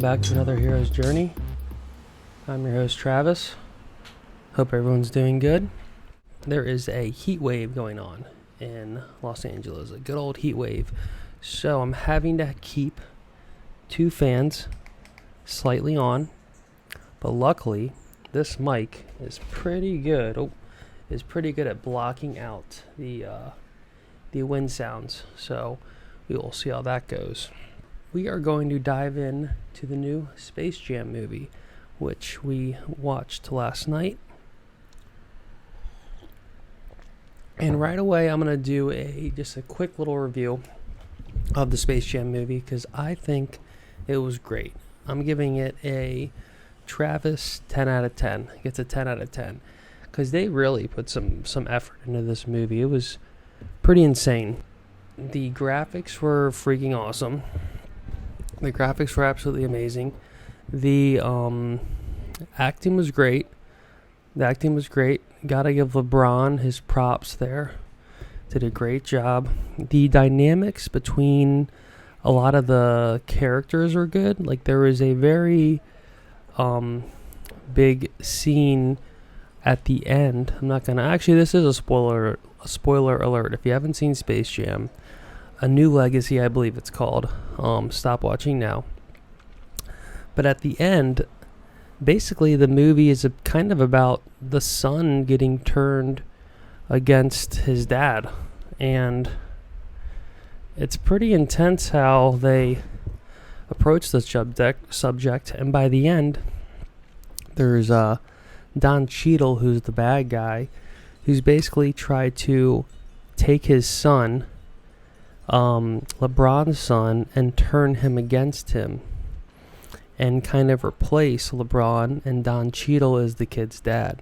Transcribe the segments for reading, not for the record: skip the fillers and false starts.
back to another Hero's Journey. I'm your host Travis. Hope everyone's doing good. There is a heat wave going on in Los Angeles, a good old heat wave. So I'm having to keep two fans slightly on, but luckily this mic is pretty good. Is pretty good at blocking out the wind sounds. So we will see how that goes. We are going to dive in to the new Space Jam movie, which we watched last night. And right away, I'm going to do just a quick little review of the Space Jam movie because I think it was great. I'm giving it a Travis 10 out of 10. It gets a 10 out of 10 because they really put some effort into this movie. It was pretty insane. The graphics were freaking awesome. The graphics were absolutely amazing. The acting was great. Gotta give LeBron his props there. Did a great job. The dynamics between a lot of the characters are good. Like there was a very big scene at the end. I'm not gonna actually. This is a spoiler alert. If you haven't seen Space Jam, A New Legacy, I believe it's called. Stop watching now. But at the end, basically the movie is kind of about the son getting turned against his dad. And it's pretty intense how they approach the subject. And by the end, there's Don Cheadle, who's the bad guy, who's basically tried to take his son, LeBron's son, and turn him against him and kind of replace LeBron, and Don Cheadle is the kid's dad.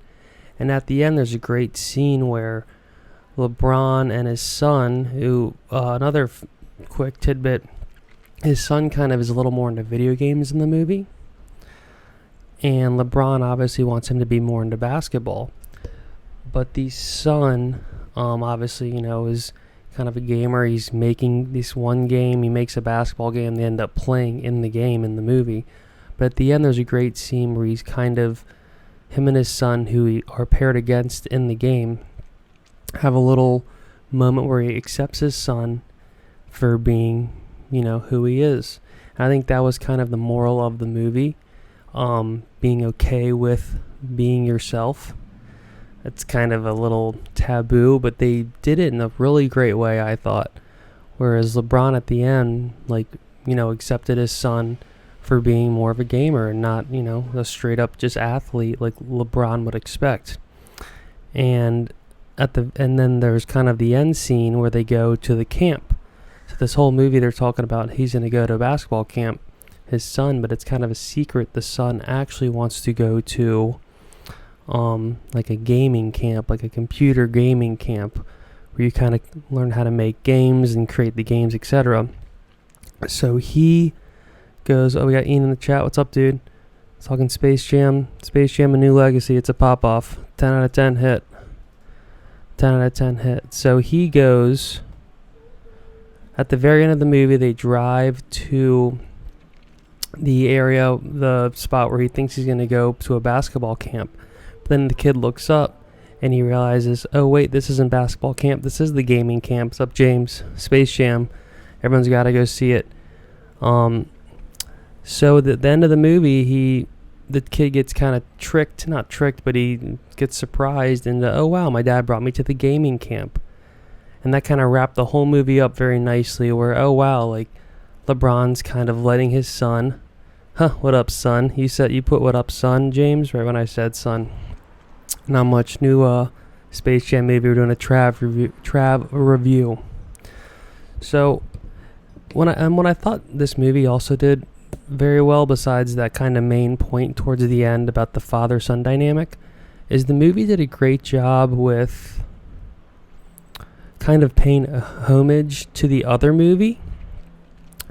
And at the end there's a great scene where LeBron and his son, who another quick tidbit, his son kind of is a little more into video games in the movie, and LeBron obviously wants him to be more into basketball, but the son obviously is kind of a gamer. He's making this one game, he makes a basketball game, they end up playing in the game in the movie. But at the end there's a great scene where he's kind of, him and his son, who are paired against in the game, have a little moment where he accepts his son for being, who he is. And I think that was kind of the moral of the movie, being okay with being yourself. It's kind of a little taboo, but they did it in a really great way, I thought. Whereas LeBron at the end, accepted his son for being more of a gamer and not, a straight up just athlete like LeBron would expect. And then there's kind of the end scene where they go to the camp. So this whole movie they're talking about he's going to go to a basketball camp, his son, but it's kind of a secret. The son actually wants to go to like a gaming camp, like a computer gaming camp, where you kind of learn how to make games and create the games, etc. So he goes, we got Ian in the chat. What's up, dude? Talking Space Jam, A New Legacy. It's a pop-off. 10 out of 10 hit. 10 out of 10 hit. So he goes, at the very end of the movie, they drive to the area, the spot where he thinks he's going to go to a basketball camp. Then the kid looks up and he realizes, oh wait, this isn't basketball camp, this is the gaming camp. What's up, James? Space Jam. Everyone's got to go see it. So at the end of the movie, the kid gets kind of not tricked, but he gets surprised into, oh wow, my dad brought me to the gaming camp. And that kind of wrapped the whole movie up very nicely where, oh wow, like LeBron's kind of letting his son, what up, son? You put what up, son, James, right when I said son. Not much. New Space Jam movie. We're doing a Trav review. So when I thought this movie also did very well, besides that kind of main point towards the end about the father-son dynamic, is the movie did a great job with kind of paying a homage to the other movie,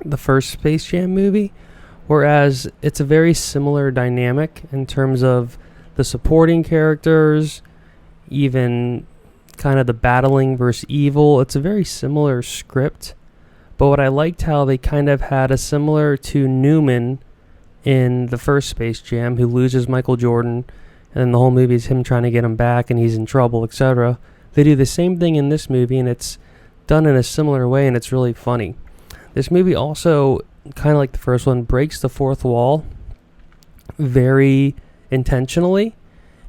the first Space Jam movie, whereas it's a very similar dynamic in terms of the supporting characters, even kind of the battling versus evil. It's a very similar script, but what I liked how they kind of had a similar to Newman in the first Space Jam, who loses Michael Jordan, and then the whole movie is him trying to get him back, and he's in trouble, etc. They do the same thing in this movie, and it's done in a similar way, and it's really funny. This movie also, kind of like the first one, breaks the fourth wall very intentionally,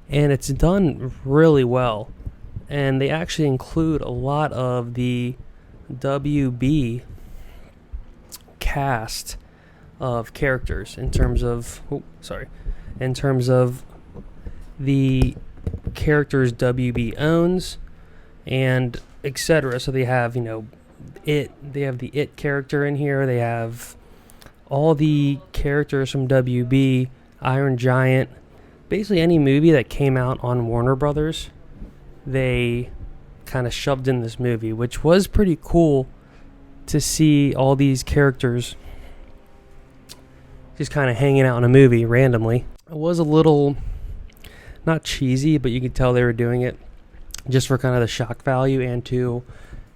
and it's done really well. And they actually include a lot of the WB cast of characters in terms of the characters WB owns and etc. So they have, they have the It character in here. They have all the characters from WB, Iron Giant, basically any movie that came out on Warner Brothers, they kind of shoved in this movie, which was pretty cool to see all these characters just kind of hanging out in a movie randomly. It was a little, not cheesy, but you could tell they were doing it just for kind of the shock value and to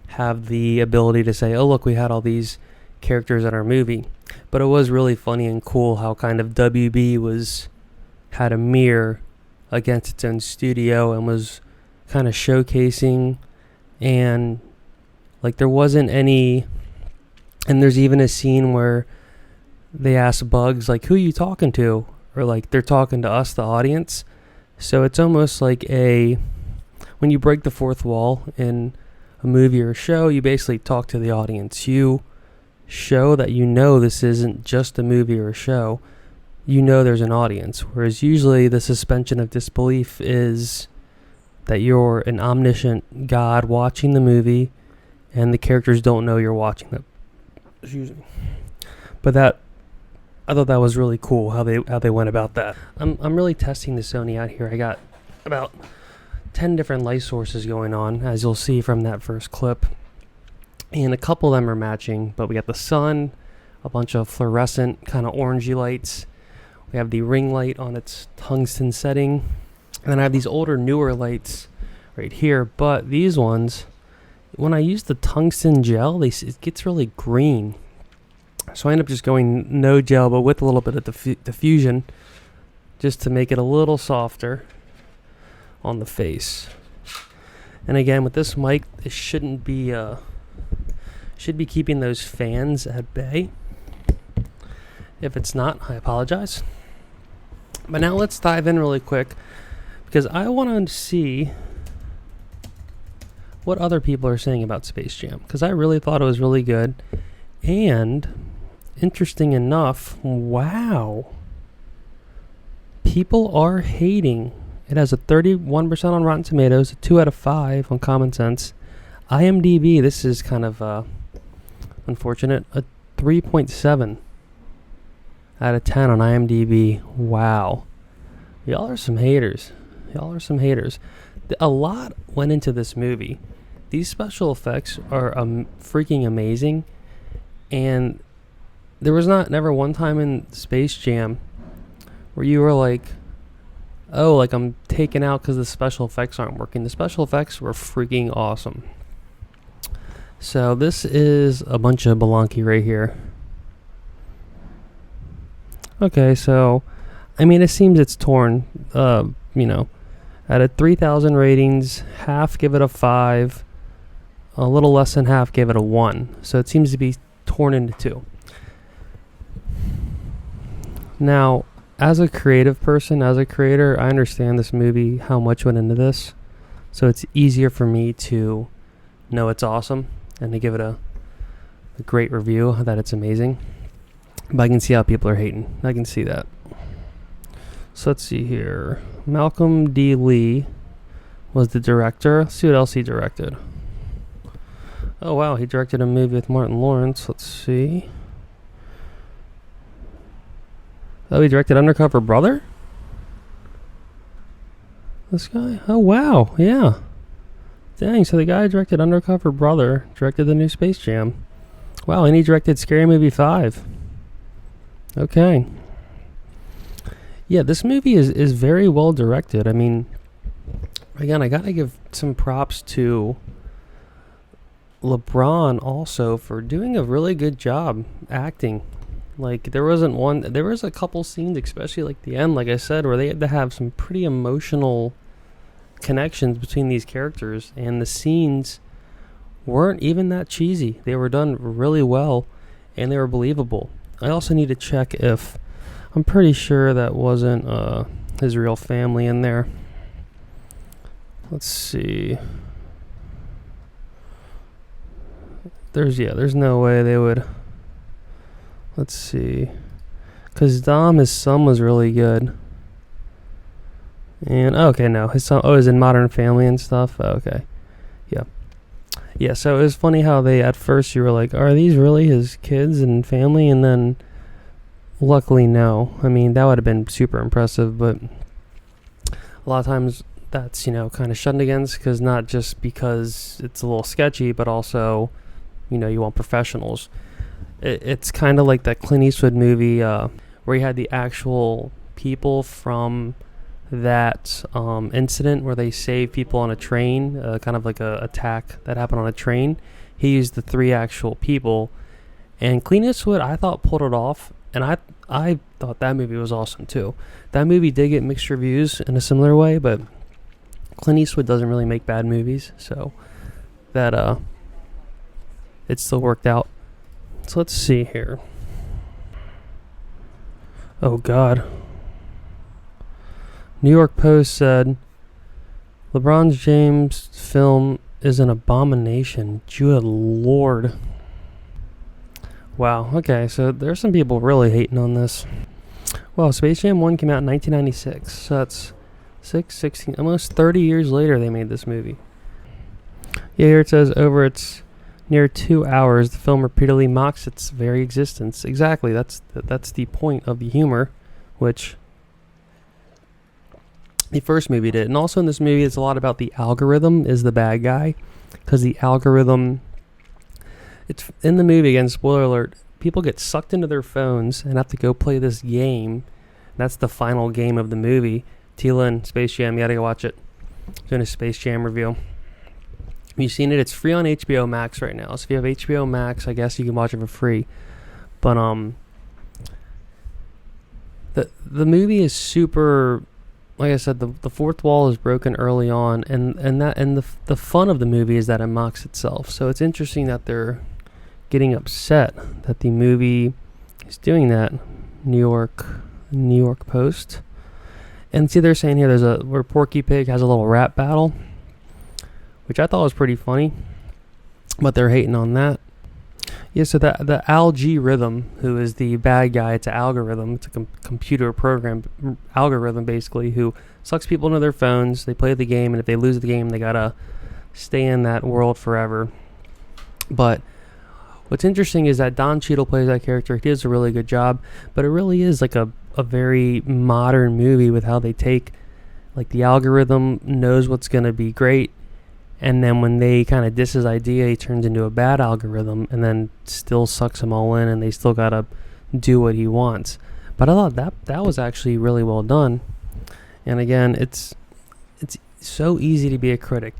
have the ability to say, oh, look, we had all these characters in our movie. But it was really funny and cool how kind of WB had a mirror against its own studio and was kind of showcasing, and like there wasn't any, and there's even a scene where they ask Bugs, like, who are you talking to? Or like they're talking to us, the audience. So it's almost like when you break the fourth wall in a movie or a show, you basically talk to the audience. You show that this isn't just a movie or a show. There's an audience. Whereas usually the suspension of disbelief is that you're an omniscient God watching the movie and the characters don't know you're watching them. Excuse me. But I thought that was really cool how they went about that. I'm really testing the Sony out here. I got about 10 different light sources going on, as you'll see from that first clip. And a couple of them are matching, but we got the sun, a bunch of fluorescent kind of orangey lights. We have the ring light on its tungsten setting. And then I have these older, newer lights right here. But these ones, when I use the tungsten gel, it gets really green. So I end up just going no gel, but with a little bit of diffusion, just to make it a little softer on the face. And again, with this mic, it should be keeping those fans at bay. If it's not, I apologize. But now let's dive in really quick, because I want to see what other people are saying about Space Jam, because I really thought it was really good. And interesting enough, wow, people are hating. It has a 31% on Rotten Tomatoes, a 2 out of 5 on Common Sense. IMDb, this is kind of unfortunate, a 3.7 out of 10 on IMDb. Wow. Y'all are some haters. A lot went into this movie. These special effects are freaking amazing. And there was never one time in Space Jam where you were like, oh, like I'm taken out because the special effects aren't working. The special effects were freaking awesome. So this is a bunch of baloney right here. Okay, so, I mean, it seems it's torn, out of 3,000 ratings, half give it a 5, a little less than half gave it a 1. So it seems to be torn into 2. Now, as a creative person, as a creator, I understand this movie, how much went into this. So it's easier for me to know it's awesome and to give it a great review, that it's amazing. But I can see how people are hating. I can see that. So let's see here. Malcolm D. Lee was the director. Let's see what else he directed. Oh, wow. He directed a movie with Martin Lawrence. Let's see. Oh, he directed Undercover Brother? This guy? Oh, wow. Yeah. Dang, so the guy who directed Undercover Brother directed the new Space Jam. Wow, and he directed Scary Movie 5. Okay. Yeah, this movie is very well directed. I mean, again, I gotta give some props to LeBron also for doing a really good job acting. Like, there was a couple scenes, especially like the end, like I said, where they had to have some pretty emotional connections between these characters, and the scenes weren't even that cheesy. They were done really well, and they were believable. I also need to check if, I'm pretty sure that wasn't his real family in there. Let's see. There's no way they would. Let's see. Because Dom, his son, was really good. And, okay, no. His son, he's in Modern Family and stuff. Okay. Yeah. Yeah, so it was funny how they, at first, you were like, are these really his kids and family? And then, luckily, no. I mean, that would have been super impressive, but a lot of times that's, kind of shunned against, because not just because it's a little sketchy, but also, you want professionals. It's kind of like that Clint Eastwood movie where you had the actual people from that incident where they saved people on a train, kind of like a attack that happened on a train. He used the 3 actual people, and Clint Eastwood, I thought, pulled it off, and I thought that movie was awesome too. That movie did get mixed reviews in a similar way, but Clint Eastwood doesn't really make bad movies, so that it still worked out. So let's see here. Oh God. New York Post said LeBron James' film is an abomination. Good Lord. Wow, okay, so there's some people really hating on this. Well, Space Jam 1 came out in 1996, so that's 16, almost 30 years later they made this movie. Yeah, here it says, over its near 2 hours, the film repeatedly mocks its very existence. Exactly, that's the point of the humor, which the first movie did. And also in this movie, it's a lot about the algorithm is the bad guy, because the algorithm, it's in the movie, again, spoiler alert, people get sucked into their phones and have to go play this game. That's the final game of the movie. Tila and Space Jam, you gotta go watch it. Doing a Space Jam review. Have you seen it? It's free on HBO Max right now. So if you have HBO Max, I guess you can watch it for free. But the movie is super, like I said, the fourth wall is broken early on, and the fun of the movie is that it mocks itself. So it's interesting that they're getting upset that the movie is doing that. New York Post. And see, they're saying here where Porky Pig has a little rap battle, which I thought was pretty funny, but they're hating on that. Yeah, so the algorithm, who is the bad guy, it's an algorithm, it's a computer program algorithm basically, who sucks people into their phones. They play the game, and if they lose the game, they gotta stay in that world forever. But what's interesting is that Don Cheadle plays that character. He does a really good job, but it really is like a very modern movie with how they take, like, the algorithm knows what's gonna be great, and then when they kind of diss his idea, he turns into a bad algorithm, and then still sucks them all in, and they still gotta do what he wants. But I thought that was actually really well done. And again, it's so easy to be a critic.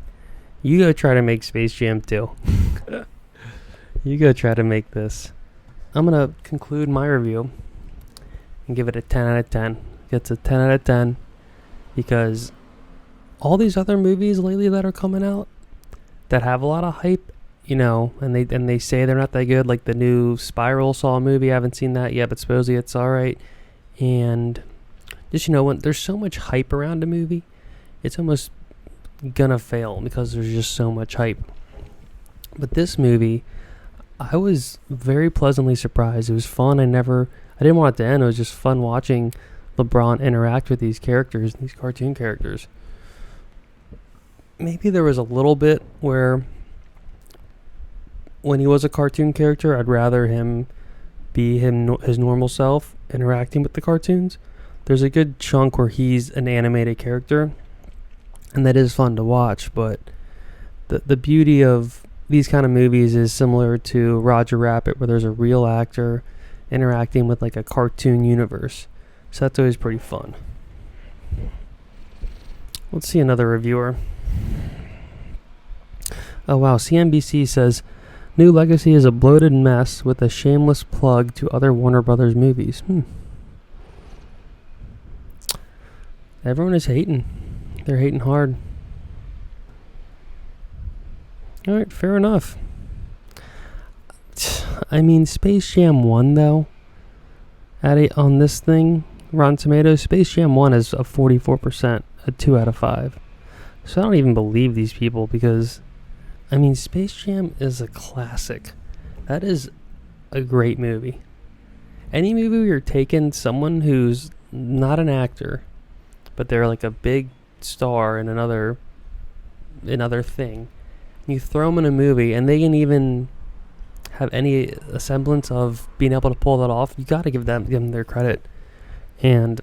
You go try to make Space Jam 2. You go try to make this. I'm gonna conclude my review and give it a 10 out of 10. It's a 10 out of 10 because all these other movies lately that are coming out that have a lot of hype, and they say they're not that good, like the new Spiral Saw movie. I haven't seen that yet, but supposedly it's alright. And just, when there's so much hype around a movie, it's almost gonna fail because there's just so much hype. But this movie, I was very pleasantly surprised. It was fun. I didn't want it to end. It was just fun watching LeBron interact with these characters, these cartoon characters. Maybe there was a little bit where when he was a cartoon character, I'd rather him be his normal self interacting with the cartoons. There's a good chunk where he's an animated character, and that is fun to watch, but the beauty of these kind of movies is similar to Roger Rabbit, where there's a real actor interacting with like a cartoon universe. So that's always pretty fun. Let's see another reviewer. Oh wow, CNBC says New Legacy is a bloated mess with a shameless plug to other Warner Brothers movies. Everyone is hating. They're hating hard. Alright, fair enough. I mean, Space Jam 1, though, on this thing, Rotten Tomatoes, Space Jam 1 is a 44%, a 2 out of 5. So I don't even believe these people because, I mean, Space Jam is a classic. That is a great movie. Any movie where you're taking someone who's not an actor, but they're like a big star in another thing, you throw them in a movie and they can even have any semblance of being able to pull that off, you got to give them their credit. And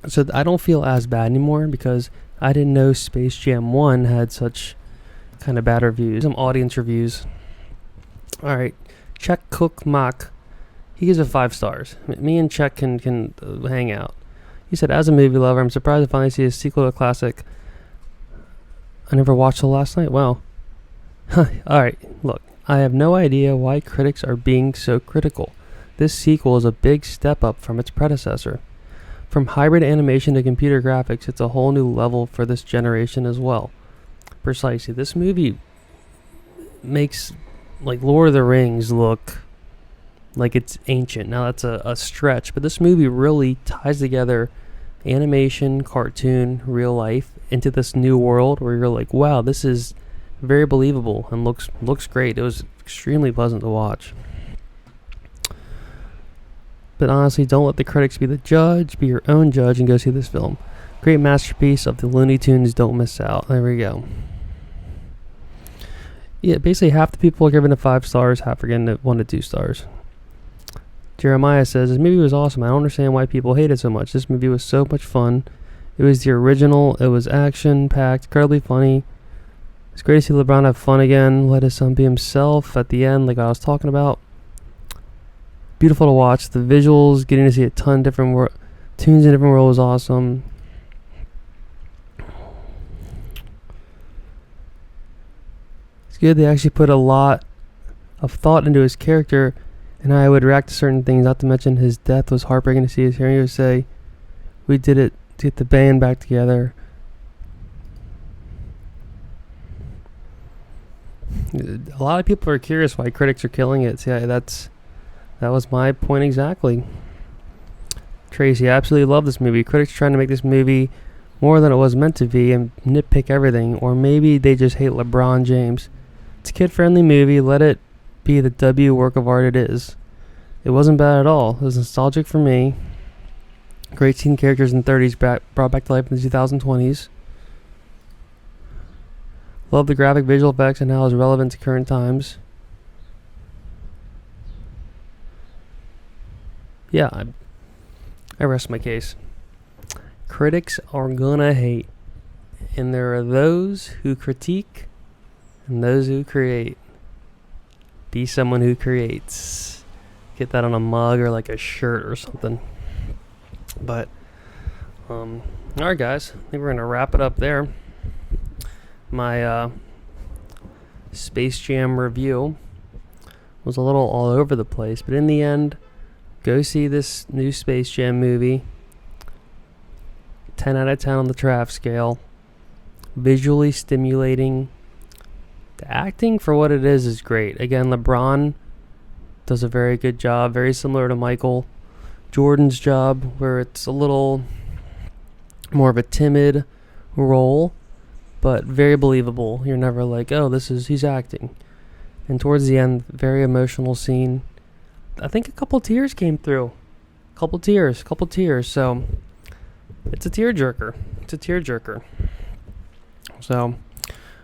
so I don't feel as bad anymore because I didn't know Space Jam 1 had such kind of bad reviews. Some audience reviews. Alright, Check Cook Mock, he gives it 5 stars. Me and Check can hang out. He said, as a movie lover, I'm surprised to finally see a sequel to a classic I never watched till last night. Wow. Alright, look. I have no idea why critics are being so critical. This sequel is a big step up from its predecessor. From hybrid animation to computer graphics, it's a whole new level for this generation as well. Precisely. This movie makes like Lord of the Rings look like it's ancient. Now that's a stretch, but this movie really ties together animation, cartoon, real life into this new world where you're like, wow, this is very believable and looks great. It was extremely pleasant to watch. But honestly, don't let the critics be the judge. Be your own judge and go see this film. Great masterpiece of the Looney Tunes. Don't miss out. There we go. Yeah, basically half the people are giving it 5 stars, half are giving it 1 to 2 stars. Jeremiah says, this movie was awesome. I don't understand why people hate it so much. This movie was so much fun. It was the original. It was action-packed, incredibly funny. It's great to see LeBron have fun again. Let his son be himself at the end, like I was talking about. Beautiful to watch. The visuals, getting to see a ton of different tunes in different worlds was awesome. It's good they actually put a lot of thought into his character and how I would react to certain things, not to mention his death was heartbreaking to see. His hearing say, we did it to get the band back together. A lot of people are curious why critics are killing it. See, that was my point exactly. Tracy, I absolutely love this movie. Critics trying to make this movie more than it was meant to be and nitpick everything, or maybe they just hate LeBron James. It's a kid-friendly movie. Let it be the W work of art it is. It wasn't bad at all. It was nostalgic for me. Great scene characters in the 30s brought back to life in the 2020s. Love the graphic visual effects and how it's relevant to current times. Yeah, I rest my case. Critics are gonna hate. And there are those who critique and those who create. Be someone who creates. Get that on a mug or like a shirt or something. But, alright guys, I think we're gonna wrap it up there. My Space Jam review was a little all over the place, but in the end, go see this new Space Jam movie. 10 out of 10 on the Trav scale. Visually stimulating. The acting for what it is great. Again, LeBron does a very good job, very similar to Michael Jordan's job, where it's a little more of a timid role, but very believable. You're never like, oh, he's acting. And towards the end, very emotional scene. I think a couple tears came through. Couple tears. So, it's a tearjerker. So,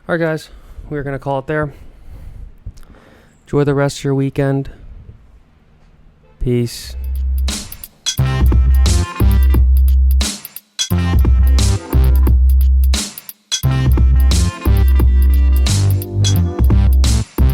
alright guys, we're going to call it there. Enjoy the rest of your weekend. Peace.